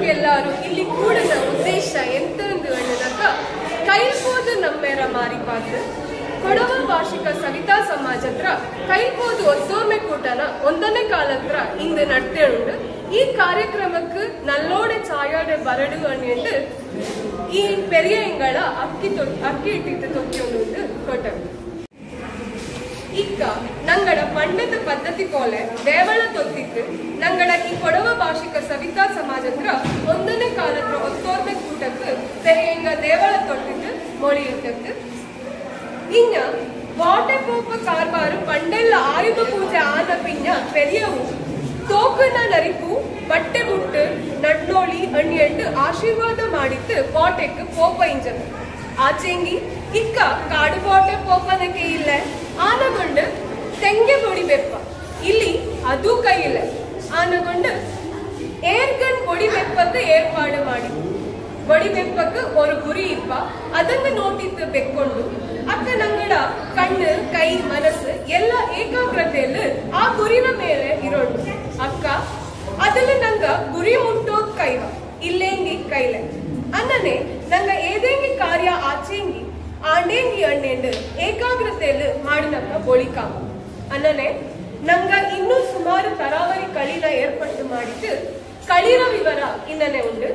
ನಮ್ಗೆಲ್ಲರೂ ಇಲ್ಲಿ ಕೂಡಿದ ಉದ್ದೇಶ ಎಂತಂದು ಹೇಳಿದಾಗ ಕೈಲ್ಬೋದು ನಮ್ಮೇರ ಮಾರಿಪಾತ್ರ ಕೊಡವ ವಾರ್ಷಿಕ ಸವಿತಾ ಸಮಾಜ ಹತ್ರ ಕೈಲ್ಬೋದು ಒತ್ತೋರ್ಮೆ ಕೂಟನ 1ನೇ ಕಾಲತ್ರ ಇಂದು ನಡ್ತೇಳುಂಡು ಈ ಕಾರ್ಯಕ್ರಮಕ್ಕೆ ನಲ್ಲೋಡೆ ಚಾಯಾಡೆ ಬರಡು ಅಣ್ಣಿಂಡು ಈ ಪೆರಿಯ ಎಂಗಳ ಅಕ್ಕಿ ಇಟ್ಟಿತ್ತು ತೊಕ್ಕಿಯೊಂದು ಕೊಟ್ಟರು ಇಕ್ಕ ನಂಗಡ ಪಂಡದ ಪದ್ಧತಿ ಕೋಲೆ ದೇವಳ ತೊತ್ತಿತ್ತು ನಂಗಡ ಈ ಕೊಡವ ವಾರ್ಷಿಕ ಸವಿತಾ ಸಮಾಜ ಹತ್ರ 1ನೇ ಕಾಲತ್ರ ಒತ್ತೋರ್ಮೆ ಕೂಟಕ್ಕೆ ಪೆರಿಯಂಗ ದೇವಳ ತೊಟ್ಟಿತ್ತು ಮೊಳಿಯುತ್ತತ್ತು ಇನ್ನ ವಾಟೆ ಪೋಪ ಕಾರ್ಬಾರು ಪಂಡೆಲ್ಲ ಆಯುಧ ಪೂಜೆ ಆದ ಪಿಂಜ ಪೆರಿಯವು ತೋಕನ ನರಿಪು ಬಟ್ಟೆ ಬುಟ್ಟು ನಡ್ನೋಳಿ ಅಣ್ಣಿಯಂಡು ಆಶೀರ್ವಾದ ಮಾಡಿತ್ತು ವಾಟೆಕ್ ಪೋಪ ಇಂಜನ್ ಆಚೆಂಗಿ ಇಕ್ಕ ಕಾಡು ವಾಟೆ ಪೋಪನಕ್ಕೆ ಇಲ್ಲ ಆನಗೊಂಡು ತೆಂಗೆ ಬೊಡಿಬೆಪ್ಪ ಇಲ್ಲಿ ಅದು ಕೈಯಿಲ್ಲ ಆನಗೊಂಡು ಏರ್ಗನ್ ಬೊಡಿಬೆಪ್ಪಕ್ಕೆ ಏರ್ಪಾಡು ಮಾಡಿದ್ದು ಬೊಡಿಬೆಪ್ಪಕ್ಕೆ ಒಂದು ಗುರಿ ಇಪ್ಪ ಅದನ್ನು ನೋಟಿತ್ತು ಬೆಕ್ಕೊಂಡು ಅಕ್ಕ ನಂಗಡ ಕಣ್ಣು ಕೈ ಮನಸ್ಸು ಎಲ್ಲ ಏಕಾಗ್ರತೆಯಲ್ಲಿ ಆ ಗುರಿನ ಮೇಲೆ ಇರೋದು ಅಕ್ಕ ಅದನ್ನು ನಂಗ ಗುರಿ ಮುಟ್ಟೋದ್ ಕೈವ ಇಲ್ಲೇಂಗಿ ಕೈಲೆ ಅನ್ನನೆ ನಂಗ ಏದೇಂಗಿ ಕಾರ್ಯ ಆಚೆಂಗಿ ಆಂಡೇಂಗಿ ಅಣ್ಣೆಂಡು ಏಕಾಗ್ರತೆಯಲ್ಲಿ ಮಾಡಿನಕ್ಕ ಬೊಳಿಕಾಮ ಅನ್ನನೆ ನಂಗ ಇನ್ನೂ ಸುಮಾರು ತರಾವರಿ ಕಳಿನ ಏರ್ಪಟ್ಟು ಮಾಡಿದ್ದು ಕಳಿರ ವಿವರ ಇನ್ನನೆ ಉಂಡು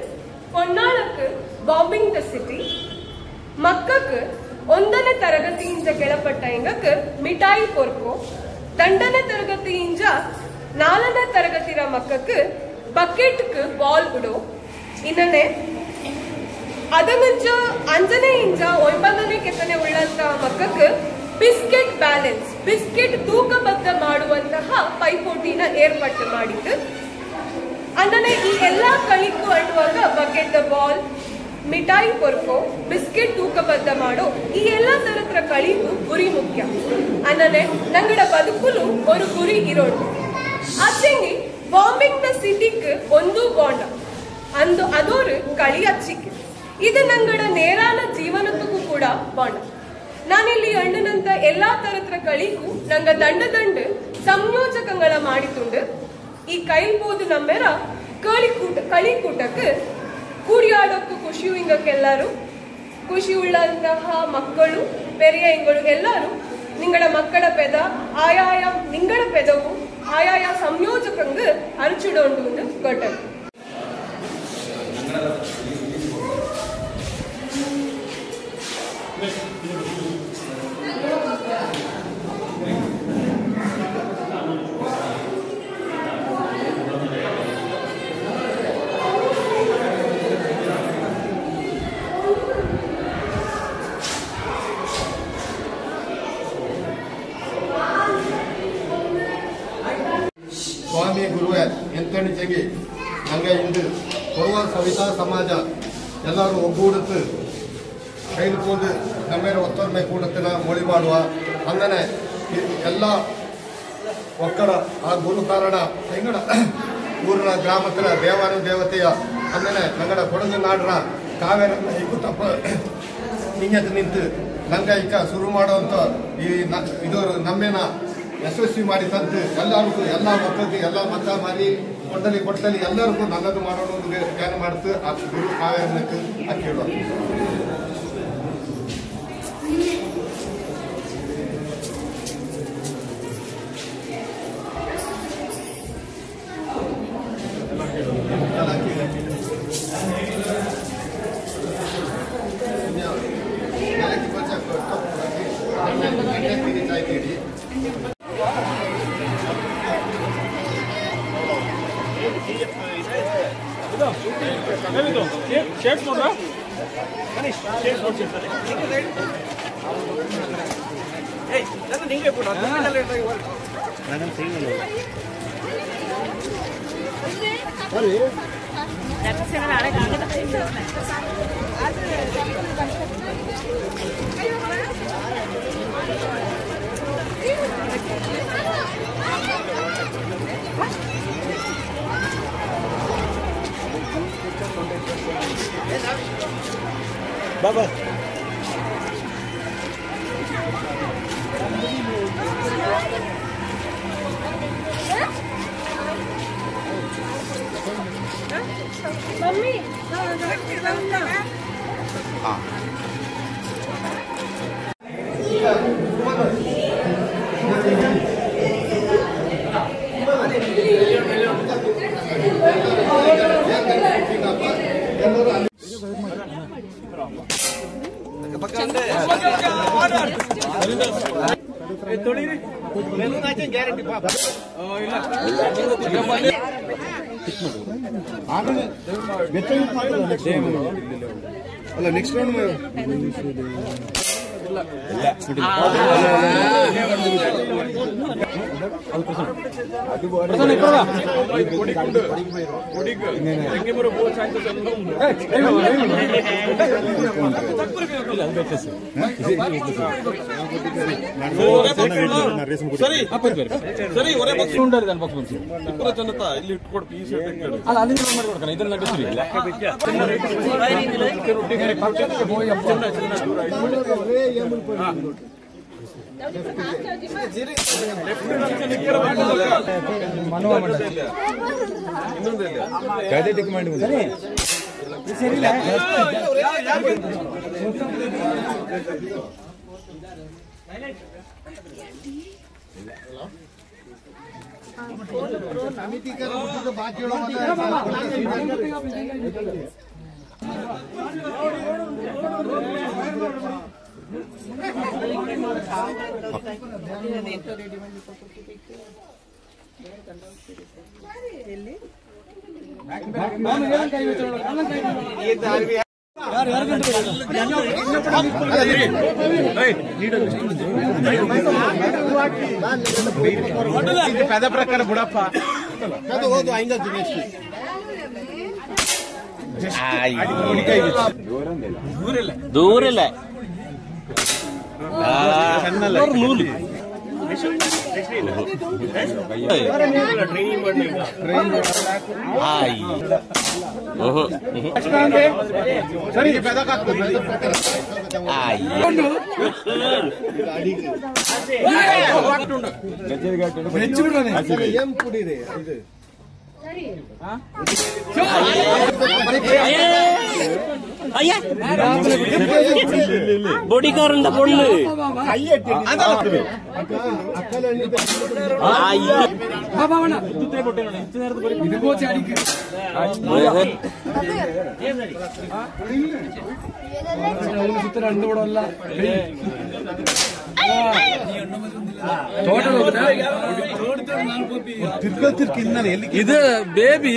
ಹೊನ್ನಾಳಕ್ಕೆ ಬಾಂಬಿಂಗ್ ದ ಸಿಟಿ ಮಕ್ಕಕ್ಕೆ 1ನೇ ತರಗತಿಯಿಂದ ಕೆಳಪಟ್ಟ ಎಂಗಕ್ಕೆ ಮಿಠಾಯಿ ಕೊರ್ಕೋ 2ನೇ ತರಗತಿಯಿಂದ 4ನೇ ತರಗತಿರ ಮಕ್ಕಕ್ಕೆ ಬಕೆಟ್ಗೆ ಬಾಲ್ ಬಿಡೋ ಇನ್ನನೆ ಅದನಂಚ 5ನೇ ಇಂಚ 9ನೇ ಕೆತ್ತನೆ ಉಳ್ಳಂತ ಮಕ್ಕಕ್ಕೆ ಬಿಸ್ಕೆಟ್ ಬ್ಯಾಲೆನ್ಸ್ ಬಿಸ್ಕೆಟ್ ತೂಕಬದ್ಧ ಮಾಡುವಂತಹ ಪೈಪೋಟಿನ ಏರ್ಪಟ್ಟು ಮಾಡಿದ್ದು ಅನ್ನನೆ ಈ ಎಲ್ಲಾ ಕಲಿಕು ಅನ್ನುವಾಗ ಬಕೆಟ್ ಬಾಲ್ ಮಿಠಾಯಿ ಕೊರ್ಕೋ ಬಿಸ್ಕೆಟ್ ತೂಕಬದ್ಧ ಮಾಡೋ ಈ ಎಲ್ಲಾ ತರತ್ರ ಕಳಿಗೂ ಗುರಿ ಮುಖ್ಯ ಅನ್ನನೆ ನಂಗಡ ಬದುಕುಲು ಒಂದು ಗುರಿ ಇರೋದು ಆಚೆಂಗಿ ಬಾಂಬಿಂಗ್ ದ ಸಿಟಿಗೆ ಒಂದು ಬಾಂಡ ಅಂದು ಅದೋರು ಕಳಿ ಹಚ್ಚಿಕೆ ಇದು ನಂಗಡ ನೇರಾನ ಜೀವನಕ್ಕೂ ಕೂಡ ಬಾಂಡ ನಾನಿಲ್ಲಿ ಅಣ್ಣನಂತ ಎಲ್ಲಾ ತರತ್ರ ಕಳಿಗೂ ನಂಗ ದಂಡ ಸಂಯೋಜಕಗಳ ಮಾಡಿತುಂಡು ಈ ಕೈಲ್ಬೋದು ನಮ್ಮೆರ ಕಳಿಕೂಟಕ್ಕೆ ಕೂಡಿಯಾಡೋಕ್ಕೂ ಖುಷಿಯು ಹಿಂಗಕ್ಕೆಲ್ಲರೂ ಖುಷಿ ಉಳ್ಳಂತಹ ಮಕ್ಕಳು ಪೆರಿಯ ಹಿಂಗಳು ಎಲ್ಲರೂ ನಿಂಗಡ ಮಕ್ಕಳ ಪೆದ ಆಯಾಯ ನಿಂಗಡ ಪೆದವು ಆಯಾಯ ಸಂಯೋಜಕಂಗ ಅರಚಿಡೋಂಡು ಒಂದು ಘಟನೆ ಸ್ವಾಮಿ ಗುರುವೆ ಎಂತಣಿಚೆಗೆ ನಂಗೆ ಇಂದು ಕೊಡವ ಸವಿತಾ ಸಮಾಜ ಎಲ್ಲರೂ ಒಗ್ಗೂಡುತ್ತು ಕೈಲ್ಬೋದು ನಮ್ಮೇಲೆ ಒತ್ತೊರ್ಮೆ ಕೂಡತ್ತಿನ ಮೊಳಿ ಮಾಡುವ ಅಂದನೆ ಎಲ್ಲ ಒಕ್ಕಡ ಆ ಗುರು ಕಾರಣ ಹೆಂಗಡ ಊರಿನ ಗ್ರಾಮದ ದೇವಾನು ದೇವತೆಯ ಅಂದನೆ ನಂಗಡ ಕೊಡಗು ನಾಡಿನ ಕಾವೇರಿ ಇಕ್ಕು ತಪ್ಪ ನಿಂಗತ್ತು ನಿಂತು ನಂಗೆ ಈಗ ಶುರು ಮಾಡುವಂಥ ಈ ಇದು ನಮ್ಮೇನ ಯಶಸ್ವಿ ಮಾಡಿ ತಂತು ಎಲ್ಲರಿಗೂ ಎಲ್ಲ ಮಕ್ಕಳಿಗೆ ಎಲ್ಲ ಮತ ಮಾರಿ ಕೊಟ್ಟಲಿ ಎಲ್ಲರಿಗೂ ನನ್ನದು ಮಾಡೋಣ ಜ್ಞಾನ ಮಾಡ್ತು ಆ ಗುರು ಕಾವೇರನಕ್ಕೆ ಹಾಕಿಡುವ ಶೇರ್ಸ್ ನೋಡ್ರಾ ಗಣೇಶ್ ಶೇರ್ಸ್ ನೋಡ್ತೀನಿ ಏಯ್ ನಾನು ನಿಂಗೆ ಬಿಡು ನಾನು ಸಿಂಗಲ್ ಅರೆ ದರ್ಶನ ನಾಳೆ ಕಾಣುತ್ತೆ Baba. ಮಮ್ಮಿ ಅಲ್ಲ ನೆಕ್ಸ್ಟ್ ರೌಂಡ್ ಸರಿ ಒರೇ ಬಾಕ್ಸ್ ಉಂಟಾರಿ ದಾನ್ ಬಾಕ್ಸ್ ಬಂತು ಇಪ್ಪರ ಜನತ ಇಲ್ಲಿ ಇಟ್ಕೊಡು ಪೀಸ್ ಇಟ್ಕೊಂಡು ಅಲ್ಲ ಅಲ್ಲಿ ಮಾಡಿ ಕೊಡ್ತಾನೆ ಇದನ್ನ ನಡಿಸ್ರಿ ಕ್ಯಾಡೆಟಿಕ್ ಮಾಡಿ ಪದ ಪ್ರಕಾರ ಬಿಡಪ್ಪ ಹೋದು ದೂರಿಲ್ಲ ఏం పుడిరే ఇది பொடிக்காரன் பொண்ணு ಇದು ಬೇಬಿ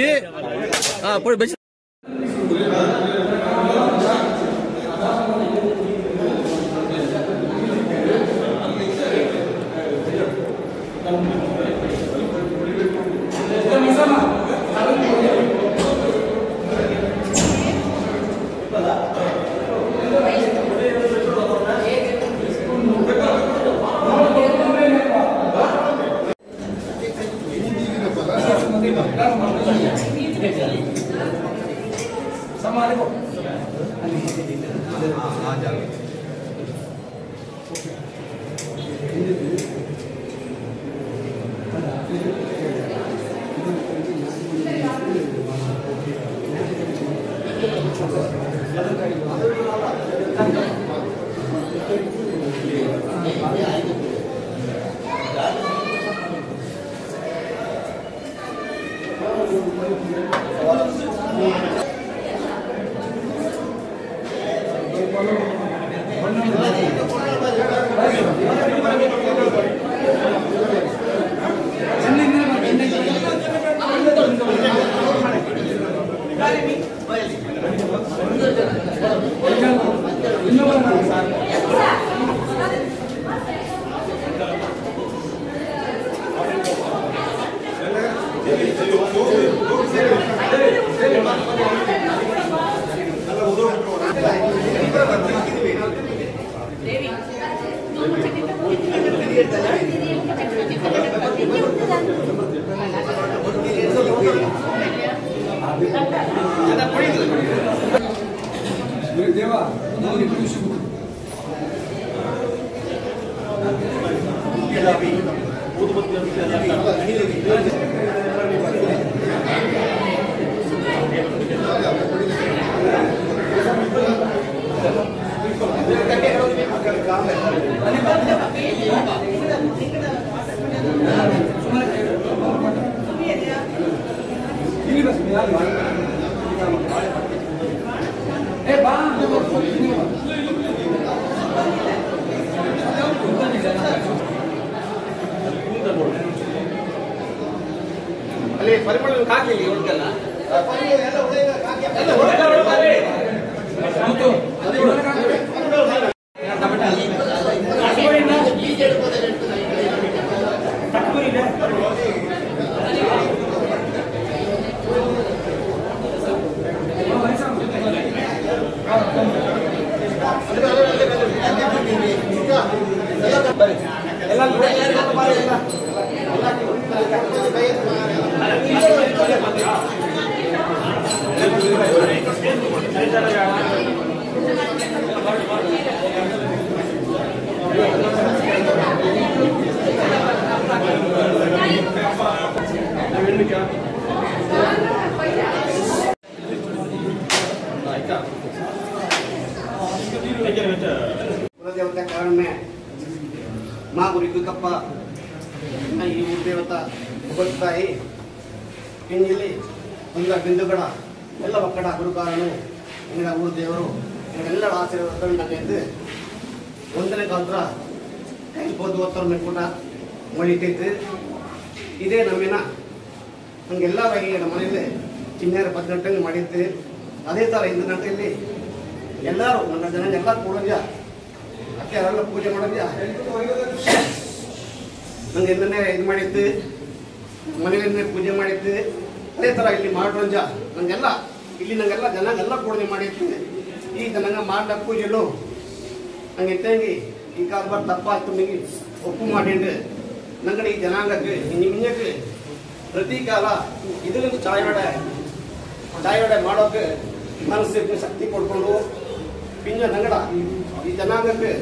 ಅಲ್ಲಿ ಪರಿಮಳ ಹಾಕಲಿ ಒಳಗೆಲ್ಲ कुलदेवता कारण में माँ गुरी कप्प ಈ ಊರು ದೇವತಾ ಉಪತಾಯಿ ಹಿಂಗಿಲ್ಲಿ ಒಂದು ಬಿಂದುಗಳ ಎಲ್ಲ ಒಕ್ಕಡ ಗುರುಕಾರನು ಹಿಂಗ ಊರು ದೇವರು ಎಲ್ಲರ ಆಶೀರ್ವಾದ ಎಂದು ಒಂದನೇ ಕಾಲತ್ರ ಕೈಲ್ಬೋದು ಒತ್ತರ ಮೇಲ್ಕೂಟ ಮಳಿತೈತೆ ಇದೇ ನಮ್ಮಿನ ನಮಗೆಲ್ಲ ಬಗೆಯ ನಮ್ಮ ಮನೆಯಲ್ಲಿ ಚಿನ್ನರ 10 ಗಂಟೆಗೆ ಮಾಡಿದ್ದೆ ಅದೇ ಥರ 5 ಗಂಟೆಯಲ್ಲಿ ಎಲ್ಲರೂ ನನ್ನ ಜನ ಎಲ್ಲ ಕೂಡಂಜ ಅತ್ತೆ ಅವರೆಲ್ಲ ಪೂಜೆ ಮಾಡೋಂಜ ನಂಗೆ ಇದನ್ನೇ ಇದು ಮಾಡಿದ್ದು ಮನೆಯನ್ನೇ ಪೂಜೆ ಮಾಡಿದ್ದು ಅದೇ ಥರ ಇಲ್ಲಿ ಮಾಡೋಂಜ ನಂಗೆಲ್ಲ ಇಲ್ಲಿ ನಂಗೆಲ್ಲ ಜನಗೆಲ್ಲ ಪೂಜೆ ಮಾಡಿದ್ದು ಈ ಜನಂಗ ಮಾಡಿದ ಪೂಜೆಲು ನಂಗೆ ಎಂತಂಗಿ ಈ ಕಾರ್ಬಾರ್ ತಪ್ಪ ಆಯ್ತು ನಿಮಗೆ ಒಪ್ಪು ಮಾಡಿಂಡು ನಂಗಡೆ ಈ ಜನಾಂಗಕ್ಕೆ ನಿಮಗೆ ಪ್ರತಿ ಕಾಲ ಇದರಿಂದ ಚಾಯವಡೆ ಮಾಡೋಕೆ ಮನಸ್ಸಿಗೆ ಶಕ್ತಿ ಕೊಡ್ಕೊಂಡು ಪಿಂಜ ನಂಗಡ ಈ ಜನಾಂಗಕ್ಕೆ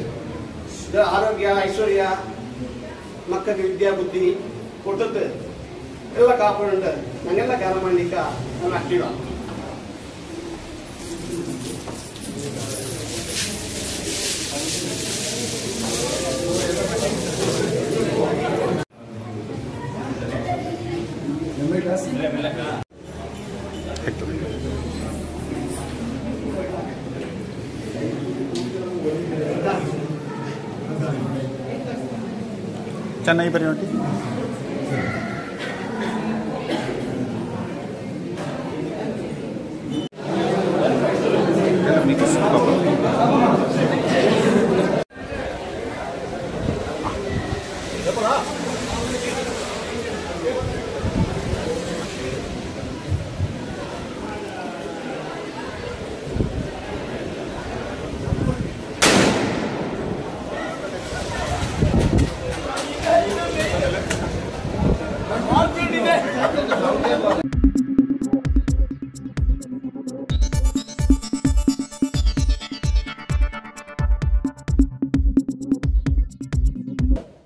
ಆರೋಗ್ಯ ಐಶ್ವರ್ಯ ಮಕ್ಕಳಿಗೆ ವಿದ್ಯಾ ಬುದ್ಧಿ ಕೊಟ್ಟದ್ದು ಎಲ್ಲ ಕಾಪಾಡು ನಂಗೆಲ್ಲ ಜ್ಞಾನ ಮಾಡಲಿಕ್ಕೆ ನಾನು ಆಕ್ಟಿವ್ ಚೆನ್ನೈ ಬರೀ ಹೊಂಟಿ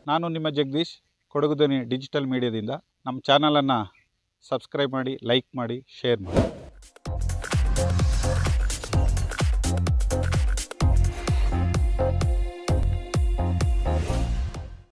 ನಾನು ನಿಮ್ಮ ಜಗದೀಶ್ ಕೊಡಗು ಧ್ವನಿ ಡಿಜಿಟಲ್ ಮೀಡಿಯಾದಿಂದ ನಮ್ಮ ಚಾನಲನ್ನು ಸಬ್ಸ್ಕ್ರೈಬ್ ಮಾಡಿ ಲೈಕ್ ಮಾಡಿ ಶೇರ್ ಮಾಡಿ